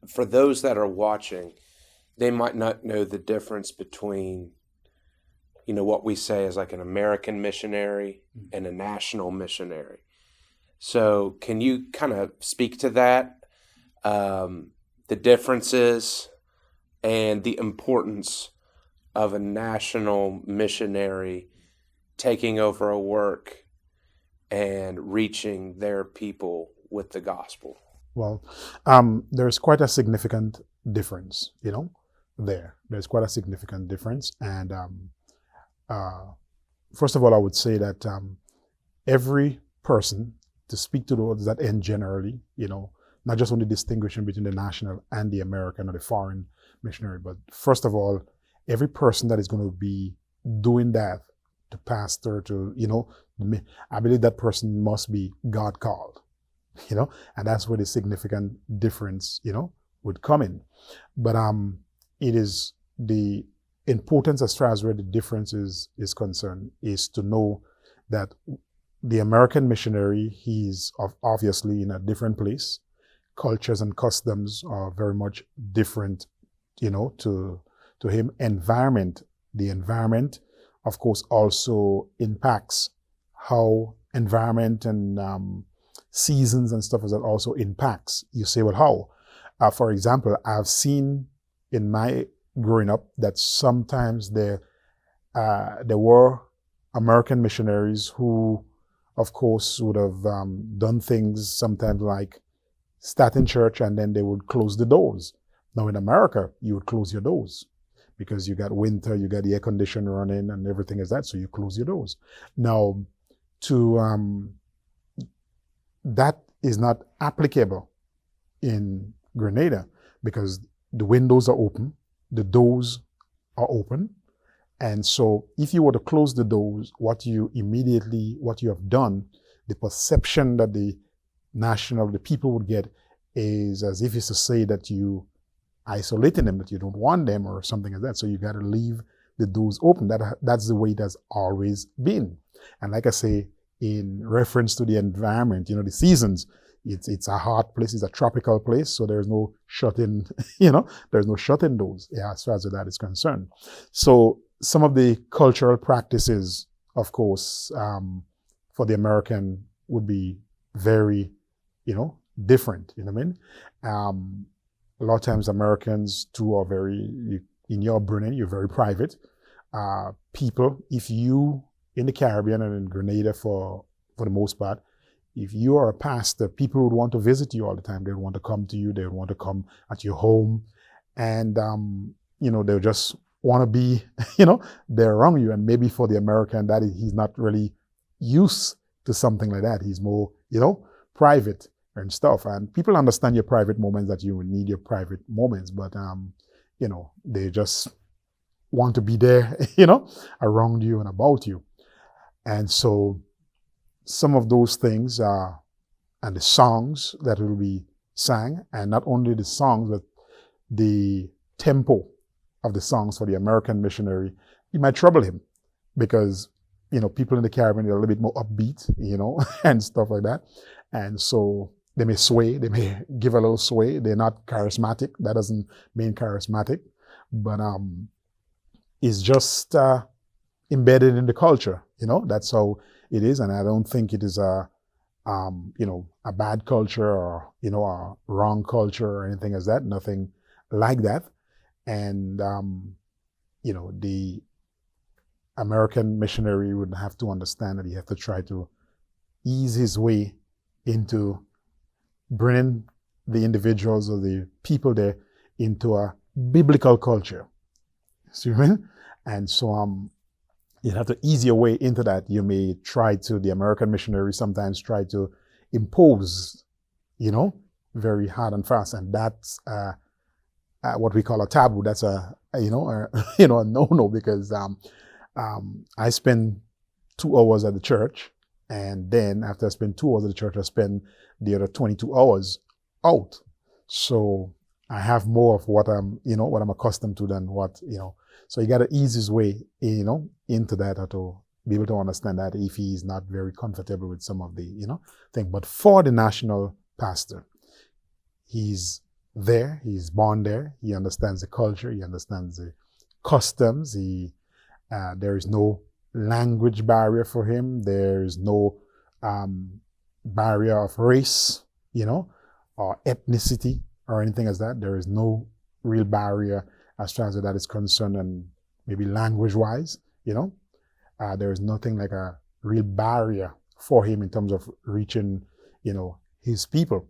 for those that are watching, they might not know the difference between, what we say is like an American missionary and a national missionary. So can you kind of speak to that, the differences and the importance of a national missionary taking over a work and reaching their people with the gospel? Well, there's quite a significant difference, there. There's quite a significant difference. And first of all, I would say that every person, to speak to those that end generally, not just only distinguishing between the national and the American or the foreign missionary, but first of all, every person that is going to be doing that, to pastor, to, I believe that person must be God called, and that's where the significant difference, would come in. But it is the importance as far as where the difference is concerned is to know that the American missionary, he's obviously in a different place. Cultures and customs are very much different, to him. The environment, of course, also impacts how environment and seasons and stuff as that also impacts. You say, well, how? For example, I've seen in my growing up that sometimes there were American missionaries who, of course, would have done things sometimes like starting church and then they would close the doors. Now in America, you would close your doors because you got winter, you got the air conditioner running and everything is that, so you close your doors. Now, that is not applicable in Grenada because the windows are open, the doors are open. And so if you were to close the doors, what you have done, the perception that the people would get is as if it's to say that you isolating them, that you don't want them or something like that. So you got to leave the doors open. That's the way it has always been. And like I say, in reference to the environment, the seasons, it's a hot place, it's a tropical place, so there's no shut-in, there's no shut-in doors, as far as that is concerned. So some of the cultural practices, of course, for the American would be very, different, you know what I mean? A lot of times Americans too are in your upbringing, you're very private. People, if you, in the Caribbean and in Grenada for the most part, if you are a pastor, people would want to visit you all the time. They would want to come to you. They would want to come at your home. And, they'll just want to be, there around you. And maybe for the American, he's not really used to something like that. He's more, private and stuff. And people understand your private moments, that you need your private moments. But, they just want to be there, around you and about you. And so some of those things are, and the songs that will be sang, and not only the songs, but the tempo of the songs for the American missionary, it might trouble him because, people in the Caribbean are a little bit more upbeat, and stuff like that. And so they may sway, they may give a little sway. They're not charismatic. That doesn't mean charismatic, but it's just embedded in the culture. That's how it is. And I don't think it is a bad culture or, a wrong culture or anything as that. Nothing like that. And, the American missionary would have to understand that he has to try to ease his way into bringing the individuals or the people there into a biblical culture. See what I mean? And so you have to ease your way into that. You may the American missionary sometimes try to impose, very hard and fast. And that's what we call a taboo. That's a no-no, because I spend 2 hours at the church, and then after I spend 2 hours at the church, I spend the other 22 hours out. So I have more of what I'm accustomed to than what, So you got to ease his way, into that, or to be able to understand that if he's not very comfortable with some of the, thing. But for the national pastor, he's there. He's born there. He understands the culture. He understands the customs. There is no language barrier for him. There is no barrier of race, or ethnicity or anything as that. There is no real barrier as far as that is concerned, and maybe language-wise, there is nothing like a real barrier for him in terms of reaching, his people.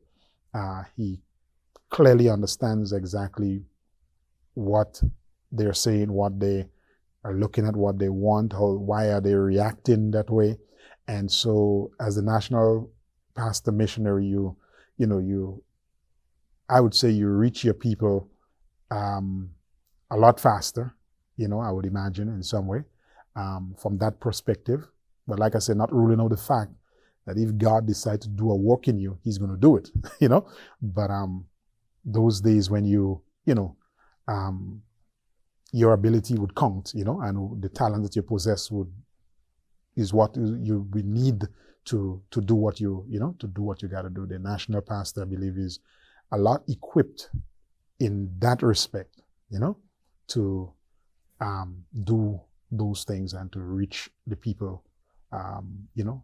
He clearly understands exactly what they're saying, what they are looking at, what they want, why are they reacting that way. And so as a national pastor missionary, I would say you reach your people a lot faster, I would imagine in some way, from that perspective. But like I said, not ruling out the fact that if God decides to do a work in you, he's going to do it, But those days when your ability would count, and the talent that you possess is what you would need to do what you got to do. The national pastor, I believe, is a lot equipped in that respect, to do those things and to reach the people,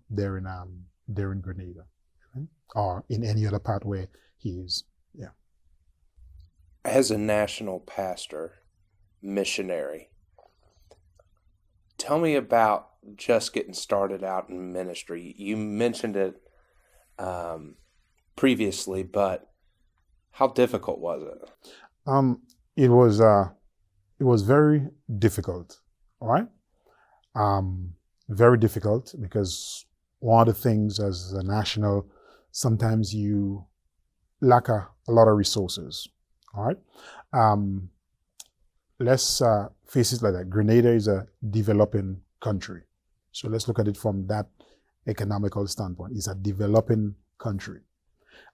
there in Grenada, right? Or in any other part where he is. Yeah. As a national pastor, missionary, tell me about just getting started out in ministry. You mentioned it previously, but how difficult was it? It was very difficult. All right. Very difficult, because one of the things as a national, sometimes you lack a lot of resources. All right. Let's face it like that. Grenada is a developing country. So let's look at it from that economical standpoint. It's a developing country.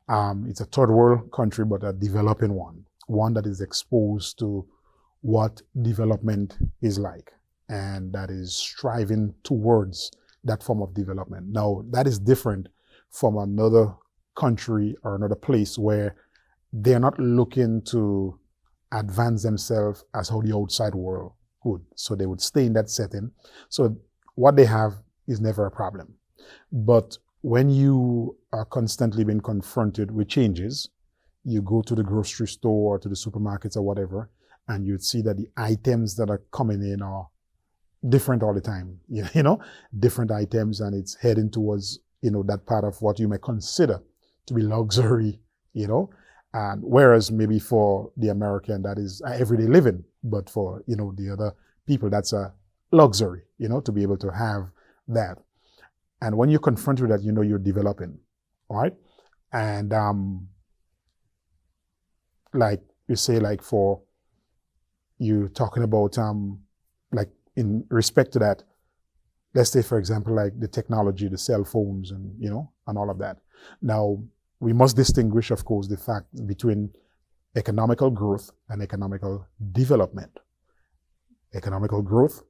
It's a third world country, but a developing one that is exposed to what development is like, and that is striving towards that form of development. Now, that is different from another country or another place where they're not looking to advance themselves as how the outside world would. So they would stay in that setting. So what they have is never a problem. But when you are constantly being confronted with changes, you go to the grocery store or to the supermarkets or whatever, and you'd see that the items that are coming in are different all the time, different items, and it's heading towards, that part of what you may consider to be luxury, and whereas maybe for the American, that is everyday living, but for, the other people, that's a luxury, to be able to have that. And when you're confronted with that, you're developing, all right? And like you say, like for you talking about, like in respect to that, let's say, for example, like the technology, the cell phones and, and all of that. Now, we must distinguish, of course, the fact between economical growth and economical development. Economical growth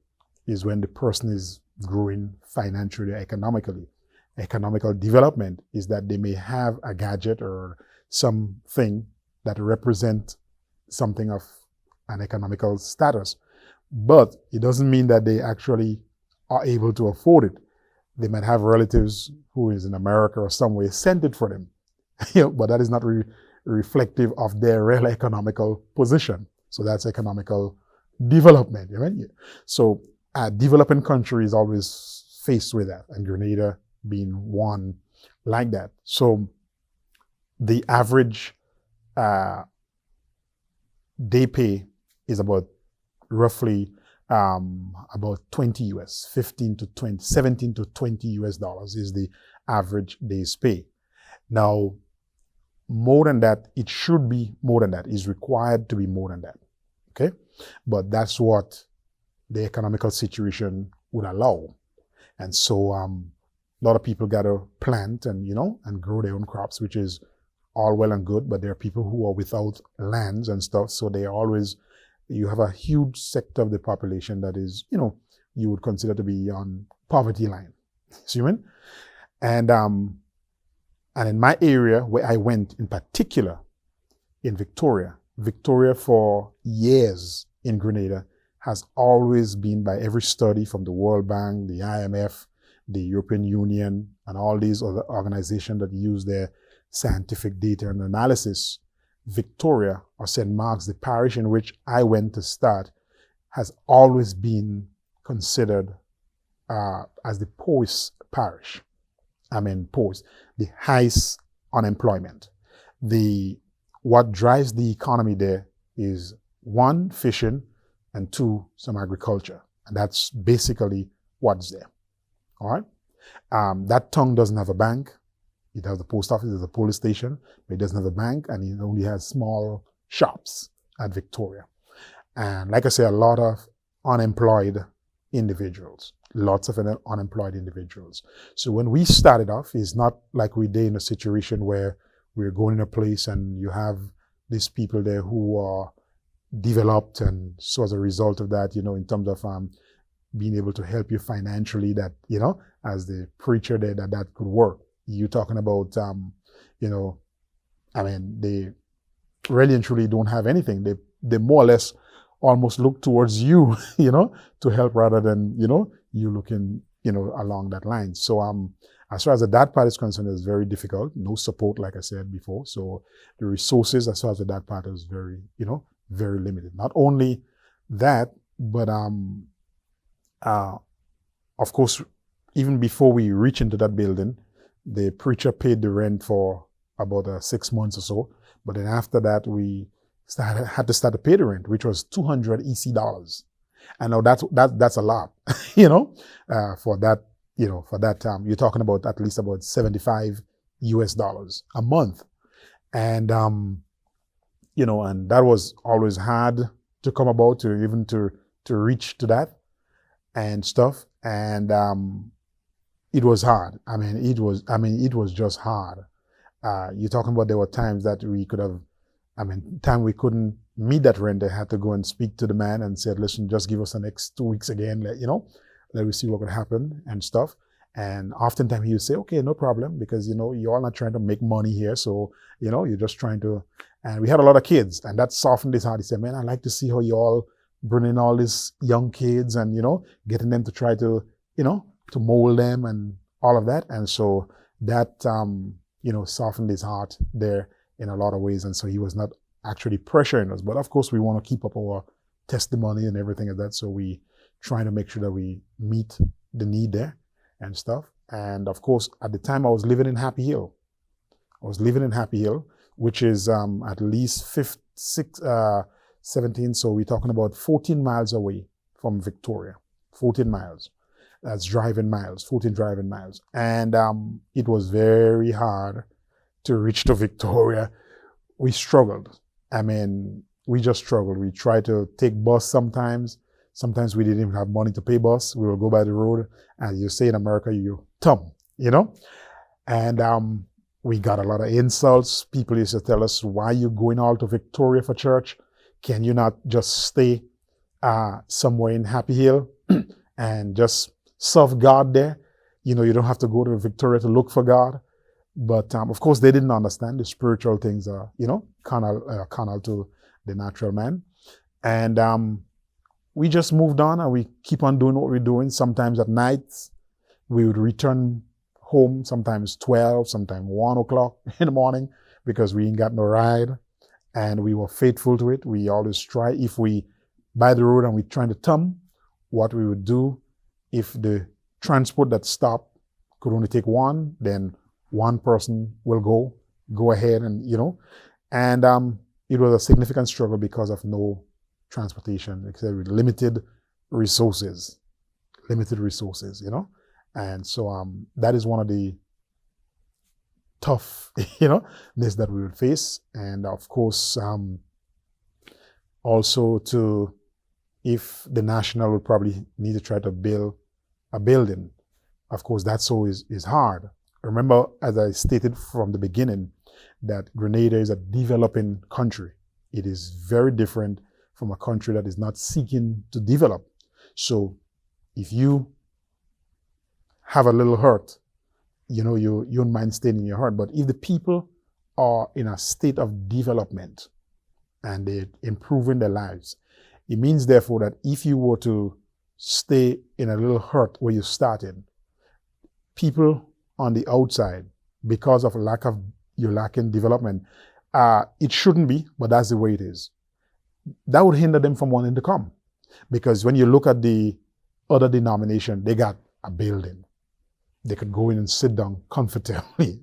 is when the person is growing financially, economically. Economical development is that they may have a gadget or something that represent something of an economical status, but it doesn't mean that they actually are able to afford it. They might have relatives who is in America or somewhere sent it for them, but that is not reflective of their real economical position. So that's economical development. Right? So a developing country is always faced with that, and Grenada being one like that. So the average day pay is about roughly about 20 US, 15 to 20, 17 to 20 US dollars is the average day's pay. Now, more than that, it should be more than that, is required to be more than that, okay? But that's what the economical situation would allow. And so a lot of people got to plant and, and grow their own crops, which is all well and good, but there are people who are without lands and stuff, so they are always, you have a huge sector of the population that is, you would consider to be on poverty line. See what I mean? And in my area where I went in particular, in Victoria. Victoria for years in Grenada has always been, by every study from the World Bank, the IMF, the European Union, and all these other organizations that use their scientific data and analysis, Victoria or St. Mark's, the parish in which I went to start, has always been considered as the poorest parish. Poorest, the highest unemployment. What drives the economy there is one, fishing, and two, some agriculture. And that's basically what's there. All right. That town doesn't have a bank. It has the post office, there's a police station, but it doesn't have a bank, and it only has small shops at Victoria. And like I say, a lot of unemployed individuals, lots of unemployed individuals. So when we started off, it's not like we did in a situation where we're going in a place and you have these people there who are developed, and so as a result of that, in terms of being able to help you financially, that, as the preacher there, that could work. You're talking about, they really and truly don't have anything. They more or less almost look towards you, to help rather than, you looking, along that line. So, as far as that part is concerned, it's very difficult. No support, like I said before. So the resources, as far as that part is very, very limited. Not only that, but, of course, even before we reach into that building, the preacher paid the rent for about 6 months or so. But then after that, we had to start to pay the rent, which was $200 EC dollars. And now that's a lot, for that, for that time. You're talking about at least about $75 US a month. And, and that was always hard to come about, to reach to that and stuff. And, it was hard. It was just hard. You're talking about there were times that we could have, time we couldn't meet that rent. I had to go and speak to the man and said, listen, just give us the next 2 weeks again, let me see what could happen and stuff. And oftentimes he would say, okay, no problem, because, you're all not trying to make money here. So, you're just trying to, and we had a lot of kids, and that softened his heart. He said, man, I like to see how you all bring in all these young kids and, getting them to try to, to mold them and all of that. And so that, softened his heart there in a lot of ways. And so he was not actually pressuring us. But of course, we want to keep up our testimony and everything like that. So we trying to make sure that we meet the need there and stuff. And of course, at the time I was living in Happy Hill. Which is at least 17. So we're talking about 14 miles away from Victoria, 14 miles. That's 14 driving miles. And it was very hard to reach to Victoria. We struggled. We just struggled. We tried to take bus sometimes. Sometimes we didn't even have money to pay bus. We will go by the road, and you say in America, you thumb, And we got a lot of insults. People used to tell us, why are you going all to Victoria for church? Can you not just stay somewhere in Happy Hill and just serve God there? You don't have to go to Victoria to look for God. But of course, they didn't understand the spiritual things are, carnal to the natural man. And we just moved on, and we keep on doing what we're doing. Sometimes at night, we would return home, sometimes 12, sometimes 1 o'clock in the morning, because we ain't got no ride. And we were faithful to it. We always try, if we by the road and we're trying to thumb, what we would do, if the transport that stopped could only take one, then one person will go ahead and, and it was a significant struggle because of no transportation, except with limited resources, And so that is one of the tough, this that we would face. And of course, also if the national would probably need to try to build a building, of course, that's always is hard. Remember, as I stated from the beginning, that Grenada is a developing country. It is very different from a country that is not seeking to develop. So if you have a little hurt, you don't mind staying in your heart. But if the people are in a state of development and they're improving their lives. It means, therefore, that if you were to stay in a little hurt where you started, people on the outside, because of you're lacking development, it shouldn't be, but that's the way it is. That would hinder them from wanting to come. Because when you look at the other denomination, they got a building. They could go in and sit down comfortably,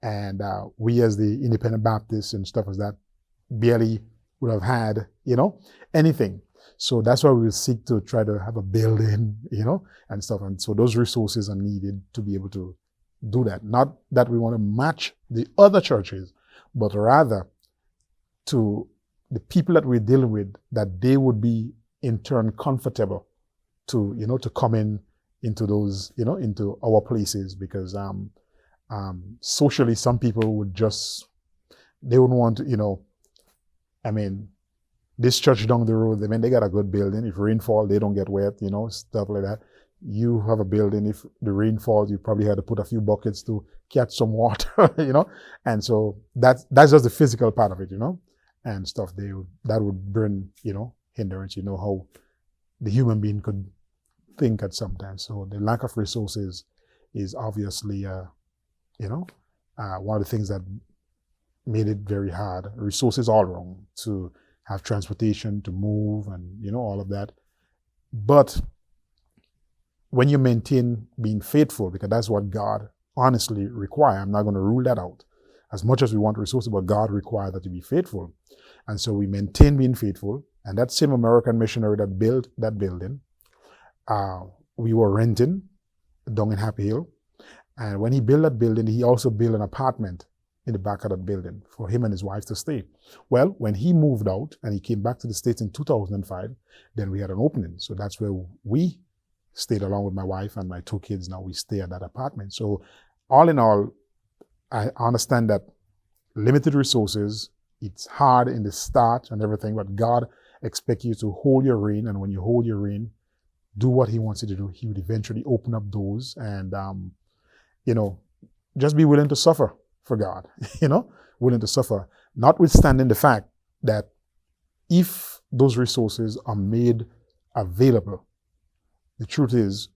And we as the independent Baptists and stuff as that barely would have had, anything. So that's why we will seek to try to have a building, and stuff. And so those resources are needed to be able to do that. Not that we want to match the other churches, but rather to the people that we're dealing with, that they would be in turn comfortable to, to come into those, into our places, because socially some people would they wouldn't want to, this church down the road, they got a good building. If rainfall, they don't get wet, stuff like that. You have a building, if the rain falls, you probably had to put a few buckets to catch some water, And so that's just the physical part of it, and stuff. That would bring, hindrance, how the human being could think at sometimes. So the lack of resources is obviously, one of the things that made it very hard. Resources all around to have transportation, to move, and all of that. But when you maintain being faithful, because that's what God honestly requires, I'm not going to rule that out. As much as we want resources, but God requires that to be faithful. And so we maintain being faithful. And that same American missionary that built that building, we were renting down in Happy Hill. And when he built that building, he also built an apartment in the back of that building for him and his wife to stay. Well, when he moved out and he came back to the States in 2005, then we had an opening. So that's where we stayed along with my wife and my 2 kids. Now we stay at that apartment. So all in all, I understand that limited resources, it's hard in the start and everything, but God expects you to hold your reign. And when you hold your reign, do what he wants you to do. He would eventually open up doors and, just be willing to suffer for God, willing to suffer, notwithstanding the fact that if those resources are made available, the truth is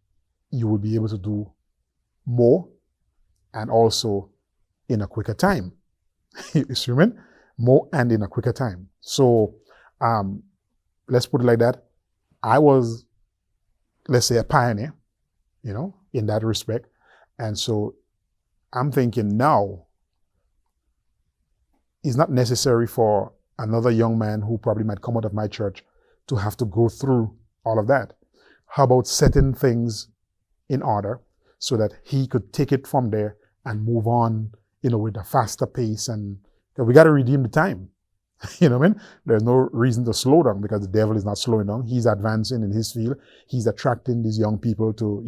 you will be able to do more and also in a quicker time. You see what I mean? More and in a quicker time. So let's put it like that. I was, let's say, a pioneer, in that respect. And so I'm thinking now, it's not necessary for another young man who probably might come out of my church to have to go through all of that. How about setting things in order so that he could take it from there and move on, with a faster pace? And we got to redeem the time. There's no reason to slow down, because the devil is not slowing down. He's advancing in his field. He's attracting these young people to,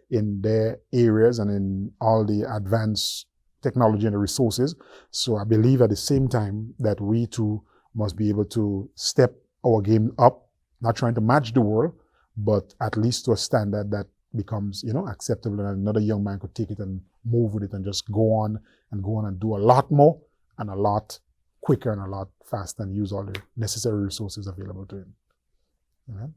in their areas and in all the advanced technology and the resources. So I believe at the same time that we too must be able to step our game up, not trying to match the world, but at least to a standard that becomes, acceptable, and another young man could take it and move with it and just go on and do a lot more and a lot quicker and a lot faster and use all the necessary resources available to him. Amen.